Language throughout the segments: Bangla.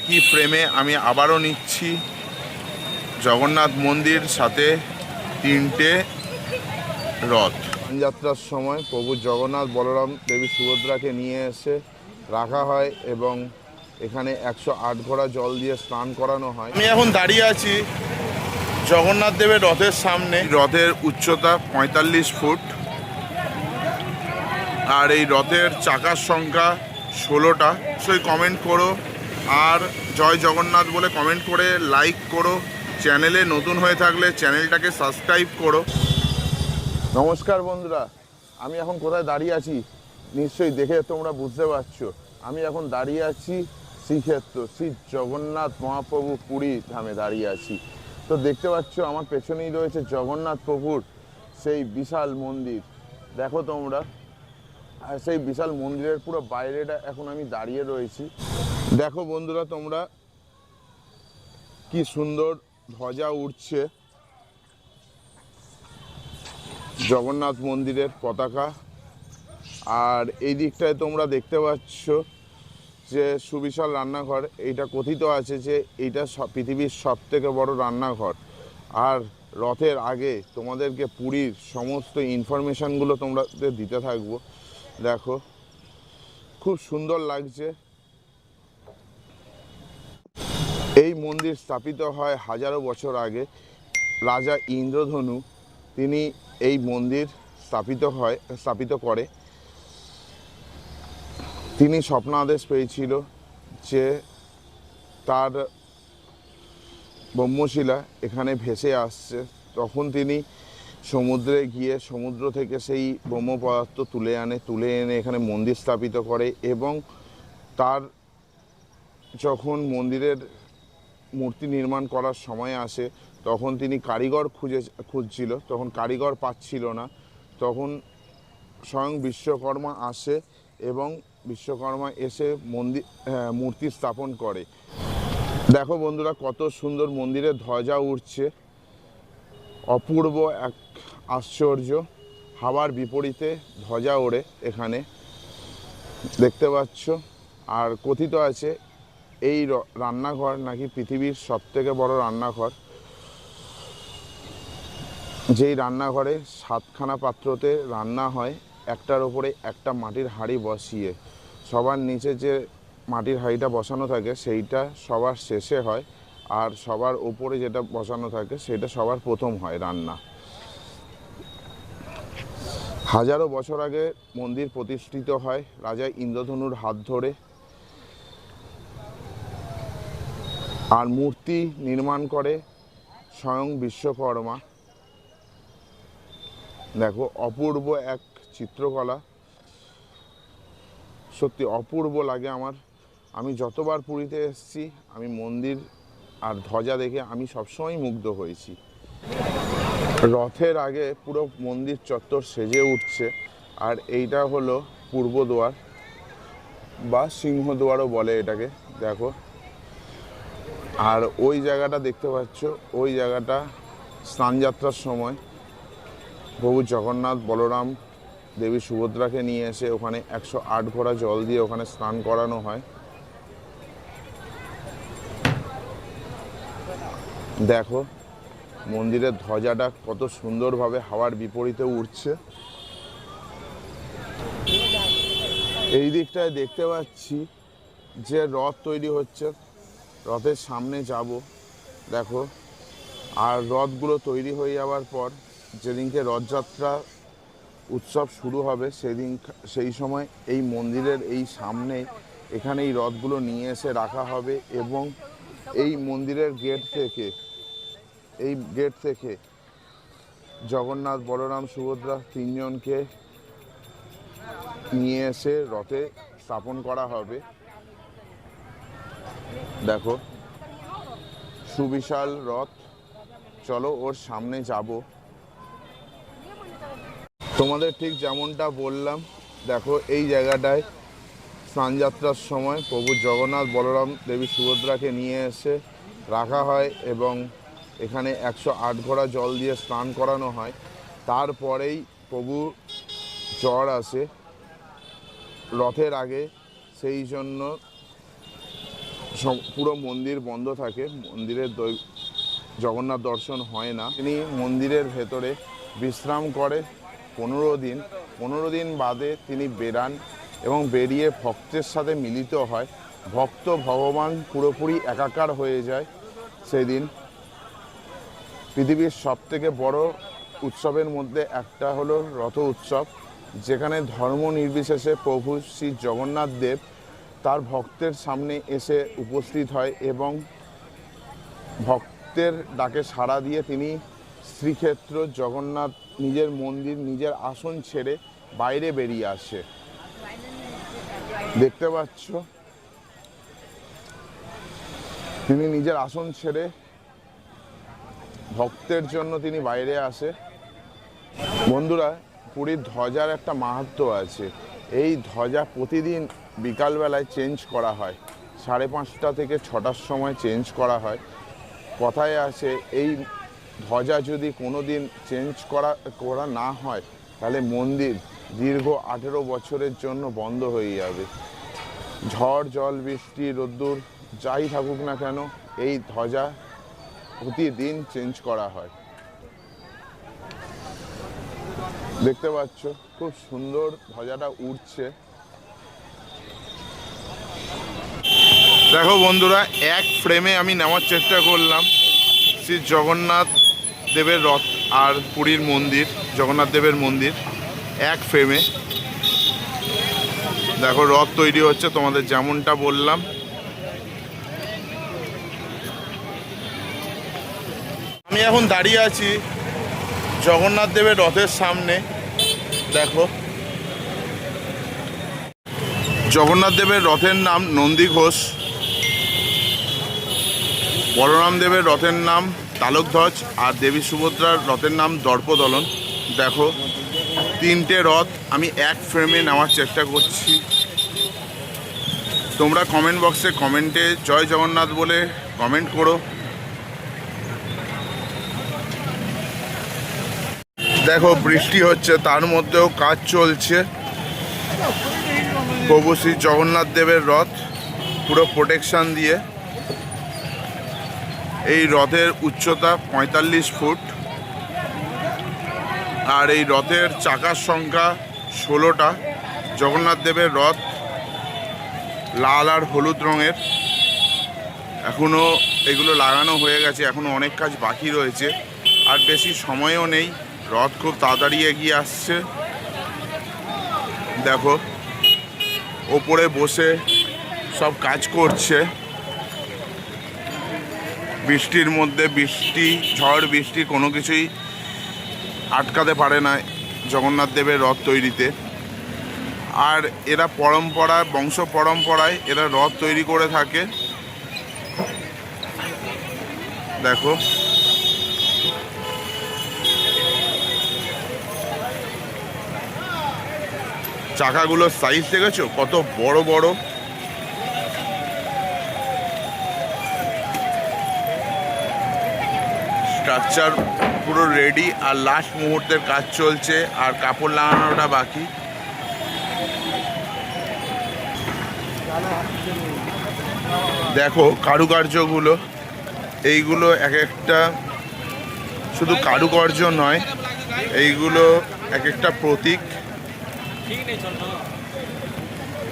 একই ফ্রেমে আমি আবারও নিচ্ছি জগন্নাথ মন্দির, সাথে 3টে রথ। যাত্রার সময় প্রভু জগন্নাথ, বলরাম, দেবী সুভদ্রাকে নিয়ে এসে রাখা হয় এবং এখানে 108 ঘোড়া জল দিয়ে স্নান করানো হয়। আমি এখন দাঁড়িয়ে আছি জগন্নাথ দেবের রথের সামনে। রথের উচ্চতা 45 ফুট, আর এই রথের চাকার সংখ্যা 16টা। অবশ্যই কমেন্ট করো, আর জয় জগন্নাথ বলে কমেন্ট করে লাইক করো। চ্যানেলে নতুন হয়ে থাকলে চ্যানেলটাকে সাবস্ক্রাইব করো। নমস্কার বন্ধুরা, আমি এখন কোথায় দাঁড়িয়ে আছি নিশ্চয়ই দেখে তোমরা বুঝতে পারছো। আমি এখন দাঁড়িয়ে আছি শ্রীক্ষেত্র, শ্রী জগন্নাথ মহাপ্রভু পুরী ধামে দাঁড়িয়ে আছি। তো দেখতে পাচ্ছ আমার পেছনেই রয়েছে জগন্নাথ প্রভুর সেই বিশাল মন্দির। দেখো তোমরা, আর সেই বিশাল মন্দিরের পুরো বাইরেটা এখন আমি দাঁড়িয়ে রয়েছি। দেখো বন্ধুরা তোমরা, কি সুন্দর ধ্বজা উঠছে জগন্নাথ মন্দিরের পতাকা। আর এই দিকটায় তোমরা দেখতে পাচ্ছ যে সুবিশাল রান্নাঘর। এইটা কথিত আছে যে এইটা পৃথিবীর সবথেকে বড় রান্নাঘর। আর রথের আগে তোমাদেরকে পুরীর সমস্ত ইনফরমেশানগুলো তোমাদের দিতে থাকবো। দেখো খুব সুন্দর লাগছে। এই মন্দির স্থাপিত হয় হাজারো বছর আগে। রাজা ইন্দ্রধনু তিনি এই মন্দির স্থাপিত করে। তিনি স্বপ্নাদেশ পেয়েছিল যে তার ব্রহ্মশিলা এখানে ভেসে আসছে। তখন তিনি সমুদ্রে গিয়ে সমুদ্র থেকে সেই ব্রহ্ম পদার্থ তুলে এনে এখানে মন্দির স্থাপিত করে। এবং তার যখন মন্দিরের মূর্তি নির্মাণ করার সময় আসে, তখন তিনি কারিগর খুঁজছিল, তখন কারিগর পাচ্ছিল না। তখন স্বয়ং বিশ্বকর্মা আসে এবং বিশ্বকর্মা এসে মূর্তি স্থাপন করে। দেখো বন্ধুরা কত সুন্দর মন্দিরের ধ্বজা উঠছে, অপূর্ব এক আশ্চর্য। হাওয়ার বিপরীতে ধ্বজা ওড়ে এখানে, দেখতে পাচ্ছ। আর কথিত আছে এই রান্নাঘর নাকি পৃথিবীর সবথেকে বড় রান্নাঘর। যেই রান্নাঘরে 7খানা পাত্রতে রান্না হয়, একটার ওপরে একটা মাটির হাঁড়ি বসিয়ে। সবার নিচে যে মাটির হাঁড়িটা বসানো থাকে সেইটা সবার শেষে হয়, আর সবার ওপরে যেটা বসানো থাকে সেটা সবার প্রথম হয় রান্না। হাজারো বছর আগে মন্দির প্রতিষ্ঠিত হয় রাজা ইন্দ্রধনুর হাত ধরে। আর মূর্তি নির্মাণ করে স্বয়ং বিশ্বকর্মা। দেখো অপূর্ব এক চিত্রকলা, সত্যি অপূর্ব লাগে আমার। আমি যতবার পুরীতে এসেছি আমি মন্দির আর ধ্বজা দেখে আমি সবসময় মুগ্ধ হয়েছি। রথের আগে পুরো মন্দির চত্বর সেজে উঠছে। আর এইটা হলো পূর্বদুয়ার বা সিংহদুয়ারও বলে এটাকে। দেখো, আর ওই জায়গাটা দেখতে পাচ্ছ, ওই জায়গাটা স্নানযাত্রার সময় প্রভু জগন্নাথ, বলরাম, দেবী সুভদ্রাকে নিয়ে এসে ওখানে 108 ঘোড়া জল দিয়ে ওখানে স্নান করানো হয়। দেখো মন্দিরের ধ্বজাটা কত সুন্দরভাবে হাওয়ার বিপরীতে উঠছে। এই দিকটায় দেখতে পাচ্ছি যে রথ তৈরি হচ্ছে, রথের সামনে যাব। দেখো, আর রথগুলো তৈরি হয়ে যাওয়ার পর যেদিনকে রথযাত্রা উৎসব শুরু হবে সেই সময় এই মন্দিরের এই সামনে এখানে এই রথগুলো নিয়ে এসে রাখা হবে। এবং এই মন্দিরের গেট থেকে জগন্নাথ, বলরাম, সুভদ্রা 3জনকে নিয়ে এসে রথে স্থাপন করা হবে। দেখো সুবিশাল রথ, চলো ওর সামনে যাব। তোমাদের ঠিক যেমনটা বললাম, দেখো এই জায়গাটায় স্নানযাত্রার সময় প্রভু জগন্নাথ, বলরাম, দেবী সুভদ্রাকে নিয়ে এসে রাখা হয় এবং এখানে 108 ঘোড়া জল দিয়ে স্নান করানো হয়। তারপরেই প্রভু জ্বর আসে রথের আগে, সেই জন্য পুরো মন্দির বন্ধ থাকে, মন্দিরের জগন্নাথ দর্শন হয় না। তিনি মন্দিরের ভেতরে বিশ্রাম করে 15 দিন। 15 দিন বাদে তিনি বেরান এবং বেরিয়ে ভক্তের সাথে মিলিত হয়। ভক্ত ভগবান পুরোপুরি একাকার হয়ে যায় সেদিন। পৃথিবীর সবথেকে বড় উৎসবের মধ্যে একটা হলো রথ উৎসব, যেখানে ধর্ম নির্বিশেষে প্রভু শ্রী জগন্নাথ দেব তার ভক্তের সামনে এসে উপস্থিত হয় এবং ভক্তের ডাকে সাড়া দিয়ে তিনি শ্রীক্ষেত্র জগন্নাথ নিজের মন্দির, নিজের আসন ছেড়ে বাইরে বেরিয়ে আসে। দেখতে পাচ্ছ তিনি নিজের আসন ছেড়ে ভক্তের জন্য তিনি বাইরে আসে। বন্ধুরা, পুরীর ধ্বজার একটা মাহাত্ম্য আছে। এই ধ্বজা প্রতিদিন বিকালবেলায় চেঞ্জ করা হয়, 5:30 থেকে 6টার সময় চেঞ্জ করা হয়। কথায় আছে এই ধ্বজা যদি কোনো দিন চেঞ্জ করা না হয় তাহলে মন্দির দীর্ঘ 18 বছরের জন্য বন্ধ হয়ে যাবে। ঝড় জল বৃষ্টি রোদ্দুর যাই থাকুক না কেন, এই ধ্বজা প্রতিদিন চেঞ্জ করা হয়। দেখতে পাচ্ছ খুব সুন্দর ধ্বজাটা উড়ছে। দেখো বন্ধুরা, এক ফ্রেমে আমি নেওয়ার চেষ্টা করলাম শ্রী জগন্নাথ দেবের রথ আর পুরীর মন্দির, জগন্নাথ দেবের মন্দির এক ফ্রেমে। দেখো রথ তৈরি হচ্ছে, তোমাদের যেমনটা বললাম। আমি এখন দাঁড়িয়ে আছি জগন্নাথ দেবের রথের সামনে। দেখো জগন্নাথ দেবের রথের নাম নন্দীঘোষ, বলরাম দেবের রথের নাম তালকধ্বজ, আর দেবী সুভদ্রার রথের নাম দর্পদলন। দেখো 3টে রথ আমি এক ফ্রেমে নেওয়ার চেষ্টা করছি। তোমরা কমেন্ট বক্সে কমেন্টে জয় জগন্নাথ বলে কমেন্ট করো। দেখো বৃষ্টি হচ্ছে, তার মধ্যেও কাজ চলছে। প্রভু শ্রী জগন্নাথ দেবের রথ পুরো প্রোটেকশন দিয়ে। এই রথের উচ্চতা 45 ফুট, আর এই রথের চাকার সংখ্যা 16টা। জগন্নাথ দেবের রথ লাল আর হলুদ রঙের। এখনও এগুলো লাগানো হয়ে গেছে, এখনও অনেক কাজ বাকি রয়েছে, আর বেশি সময়ও নেই। রথ খুব তাড়াতাড়ি এগিয়ে আসছে। দেখো ওপরে বসে সব কাজ করছে বৃষ্টির মধ্যে। বৃষ্টি ঝড় বৃষ্টি কোনো কিছুই আটকাতে পারে না জগন্নাথ দেবের রথ তৈরিতে। আর এরা পরম্পরায়, বংশ পরম্পরায় এরা রথ তৈরি করে থাকে। দেখো চাকাগুলোর সাইজ দেখেছো কত বড় বড়। স্ট্রাকচার পুরো রেডি, আর লাস্ট মুহূর্তের কাজ চলছে, আর কাপড় লাগানোটা বাকি। দেখো কারুকার্যগুলো, এইগুলো এক একটা শুধু কারুকার্য নয়, এইগুলো এক একটা প্রতীক।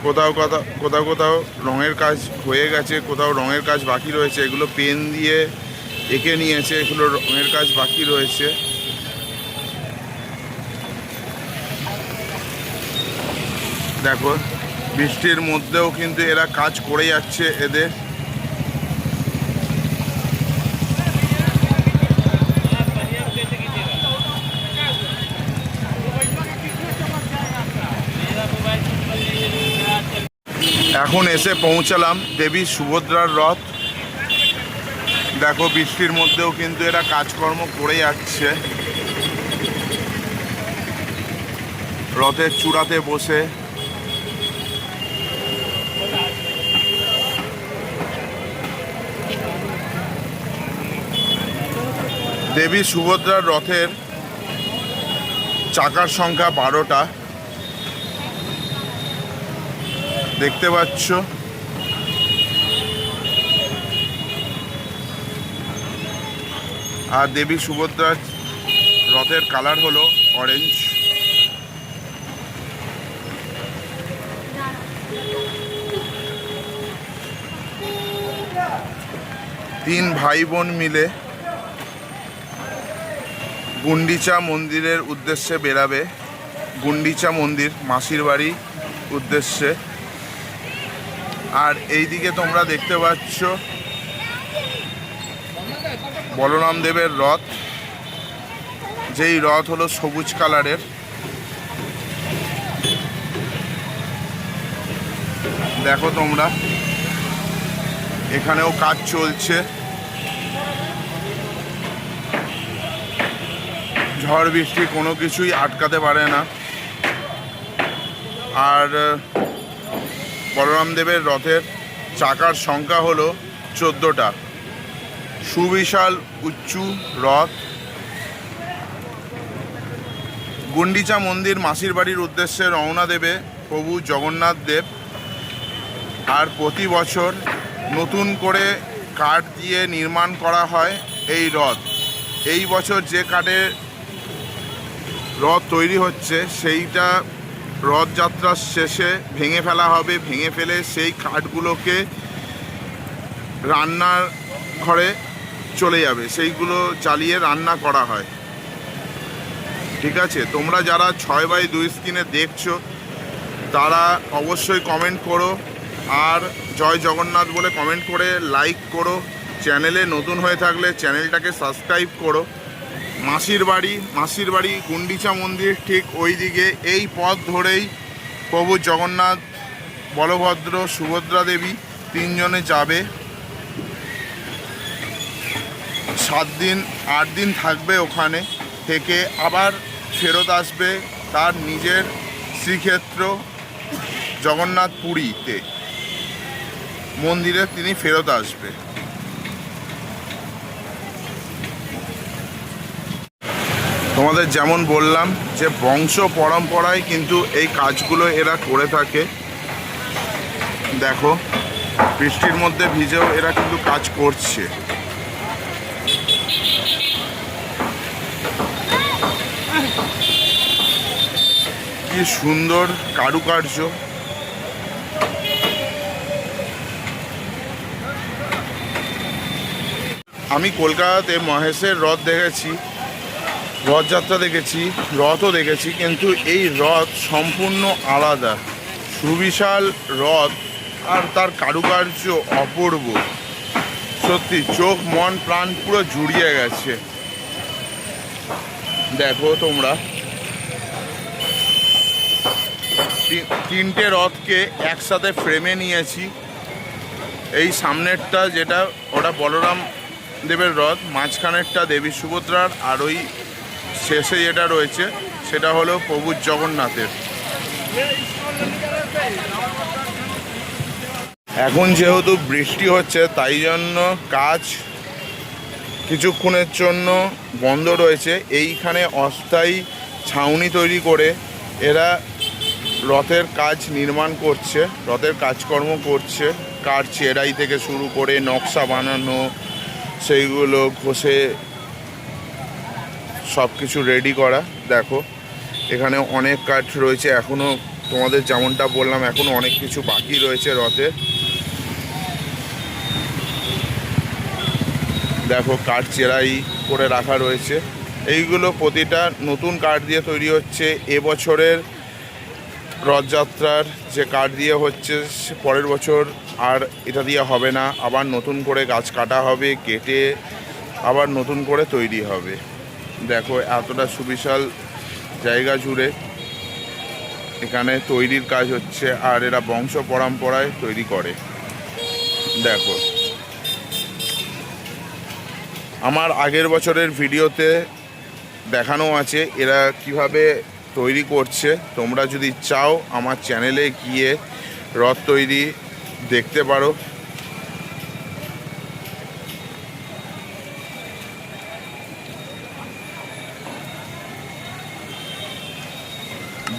কোথাও কোথাও কোথাও কোথাও রঙের কাজ হয়ে গেছে, কোথাও রঙের কাজ বাকি রয়েছে। এগুলো পেন দিয়ে এঁকে নিয়েছে, এগুলো রঙের কাজ বাকি রয়েছে। দেখো বৃষ্টির মধ্যেও কিন্তু এরা কাজ করে যাচ্ছে। এদের এখন এসে পৌঁছালাম দেবী সুভদ্রার রথ। দেখো বৃষ্টির মধ্যেও কিন্তু এরা কাজকর্ম করে যাচ্ছে। রথের চূড়াতে বসে দেবী সুভদ্রার রথের চাকার সংখ্যা 12টা। দেখতে পাচ্ছ আর দেবী সুভদ্রার রথের কালার হলো অরেঞ্জ। তিন ভাই বোন মিলে গুন্ডিচা মন্দিরের উদ্দেশ্যে বেরাবে। গুন্ডিচা মন্দির মাসির বাড়ি উদ্দেশ্যে। আর এইদিকে তোমরা দেখতে পাচ্ছ বলরাম দেবের রথ, যেই রথ হলো সবুজ কালারের। দেখো তোমরা, এখানেও কাজ চলছে। ঝড় বৃষ্টি কোনো কিছুই আটকাতে পারে না। আর বলরাম দেবের রথের চাকার সংখ্যা হলো 14টা। সুবিশাল উঁচু রথ। গুন্ডিচা মন্দির মাসির বাড়ির উদ্দেশ্যে রওনা দেবে প্রভু জগন্নাথ দেব। আর প্রতি বছর নতুন করে কাঠ দিয়ে নির্মাণ করা হয় এই রথ। এই বছর যে কাঠের রথ তৈরি হচ্ছে সেইটা রথযাত্রার শেষে ভেঙে ফেলা হবে। ভেঙে ফেলে সেই কাঠগুলোকে রান্নার ঘরে চলে যাবে, সেইগুলো জ্বালিয়ে রান্না করা হয়। ঠিক আছে, তোমরা যারা 6x2 স্ক্রিনে দেখছো তারা অবশ্যই কমেন্ট করো, আর জয় জগন্নাথ বলে কমেন্ট করে লাইক করো। চ্যানেলে নতুন হয়ে থাকলে চ্যানেলটাকে সাবস্ক্রাইব করো। মাসির বাড়ি গুন্ডিচা মন্দির ঠিক ওই দিকে। এই পথ ধরেই প্রভু জগন্নাথ, বলভদ্র, সুভদ্রা দেবী তিনজনে যাবে। 7-8 দিন থাকবে ওখানে, থেকে আবার ফেরত আসবে তার নিজের শ্রীক্ষেত্র জগন্নাথ পুরীতে মন্দিরে তিনি ফেরত আসবে। তোমাদের যেমন বললাম যে বংশ পরম্পরায় কিন্তু এই কাজগুলো এরা করে থাকে। দেখো, বৃষ্টির মধ্যে ভিজেও এরা কিন্তু কাজ করছে। কি সুন্দর কারুকার্য। আমি কলকাতাতে মহেশের রথ দেখেছি, রথযাত্রা দেখেছি, রথও দেখেছি, কিন্তু এই রথ সম্পূর্ণ আলাদা। সুবিশাল রথ আর তার কারুকার্য অপূর্ব। সত্যি চোখ মন প্রাণ পুরো জুড়িয়ে গেছে। দেখো তোমরা, তিনটে রথকে একসাথে ফ্রেমে নিয়েছি। এই সামনেরটা যেটা ওটা বলরাম দেবের রথ, মাঝখানেরটা দেবী সুভদ্রার, আর ওই শেষে যেটা রয়েছে সেটা হলো প্রভু জগন্নাথের। এখন যেহেতু বৃষ্টি হচ্ছে তাই জন্য কাজ কিছুক্ষণের জন্য বন্ধ রয়েছে। এইখানে অস্থায়ী ছাউনি তৈরি করে এরা রথের কাজ নির্মাণ করছে, রথের কাজকর্ম করছে। কাঠ চেরাই থেকে শুরু করে নকশা বানানো, সেইগুলো ঘষে সব কিছু রেডি করা। দেখো এখানে অনেক কাঠ রয়েছে এখনও। তোমাদের যেমনটা বললাম, এখনও অনেক কিছু বাকি রয়েছে রথে। দেখো কাঠ চেরাই করে রাখা রয়েছে। এইগুলো প্রতিটা নতুন কাঠ দিয়ে তৈরি হচ্ছে। এবছরের রথযাত্রার যে কাঠ দিয়ে হচ্ছে, পরের বছর আর এটা দিয়ে হবে না। আবার নতুন করে গাছ কাটা হবে, কেটে আবার নতুন করে তৈরি হবে। দেখো এতটা সুবিশাল জায়গা জুড়ে এখানে তৈরির কাজ হচ্ছে, আর এরা বংশ পরম্পরায় তৈরি করে। দেখো, আমার আগের বছরের ভিডিওতে দেখানো আছে এরা কিভাবে তৈরি করছে। তোমরা যদি চাও আমার চ্যানেলে গিয়ে রথ তৈরি দেখতে পারো।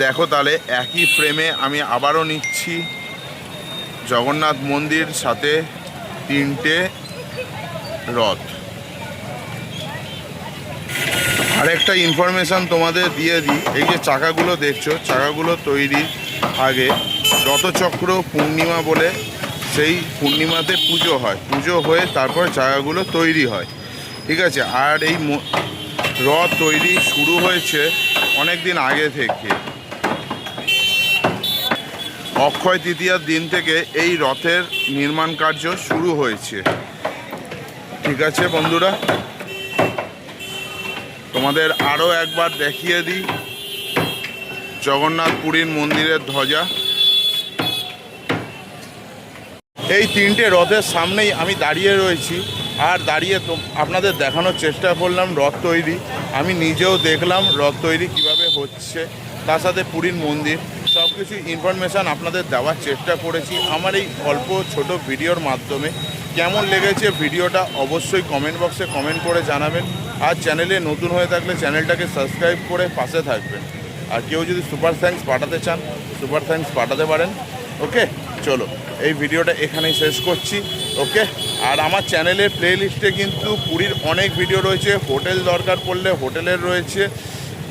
দেখো তাহলে একই ফ্রেমে আমি আবারও নিচ্ছি জগন্নাথ মন্দির, সাথে তিনটে রথ। আরেকটা ইনফরমেশান তোমাদের দিয়ে দিই, এই যে চাকাগুলো দেখছো, চাকাগুলো তৈরি আগে রথচক্র পূর্ণিমা বলে সেই পূর্ণিমাতে পুজো হয়, পুজো হয়ে তারপর চাকাগুলো তৈরি হয়, ঠিক আছে। আর এই রথ তৈরি শুরু হয়েছে অনেক দিন আগে থেকে, অক্ষয় তৃতীয়ার দিন থেকে এই রথের নির্মাণ কার্য শুরু হয়েছে, ঠিক আছে বন্ধুরা। তোমাদের আরও একবার দেখিয়ে দিই জগন্নাথ পুরীর মন্দিরের ধ্বজা। এই তিনটে রথের সামনেই আমি দাঁড়িয়ে রয়েছি, আর দাঁড়িয়ে তো আপনাদের দেখানোর চেষ্টা করলাম রথ তৈরি। আমি নিজেও দেখলাম রথ তৈরি কিভাবে হচ্ছে, তার সাথে পুরীর মন্দির, সব কিছু ইনফরমেশান আপনাদের দেওয়ার চেষ্টা করেছি আমার এই অল্প ছোট ভিডিওর মাধ্যমে। কেমন লেগেছে ভিডিওটা অবশ্যই কমেন্ট বক্সে কমেন্ট করে জানাবেন। আর চ্যানেলে নতুন হয়ে থাকলে চ্যানেলটাকে সাবস্ক্রাইব করে পাশে থাকবেন। আর কেউ যদি সুপার থ্যাঙ্কস পাঠাতে চান সুপার থ্যাঙ্কস পাঠাতে পারেন। ওকে, চলো এই ভিডিওটা এখানেই শেষ করছি। ওকে, আর আমার চ্যানেলের প্লে লিস্টে কিন্তু পুরীর অনেক ভিডিও রয়েছে, হোটেল দরকার পড়লে হোটেলের রয়েছে,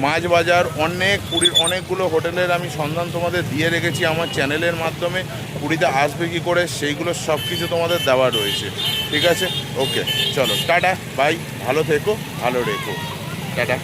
মাছ বাজার, অনেক পুরীর অনেকগুলো হোটেলের আমি সন্ধান তোমাদের দিয়ে রেখেছি আমার চ্যানেলের মাধ্যমে। পুরীতে আসবে কী করে সেইগুলো সব কিছু তোমাদের দেওয়া রয়েছে, ঠিক আছে। ওকে, চলো টাটা, বাই, ভালো থেকো, ভালো রেখো, টাটা।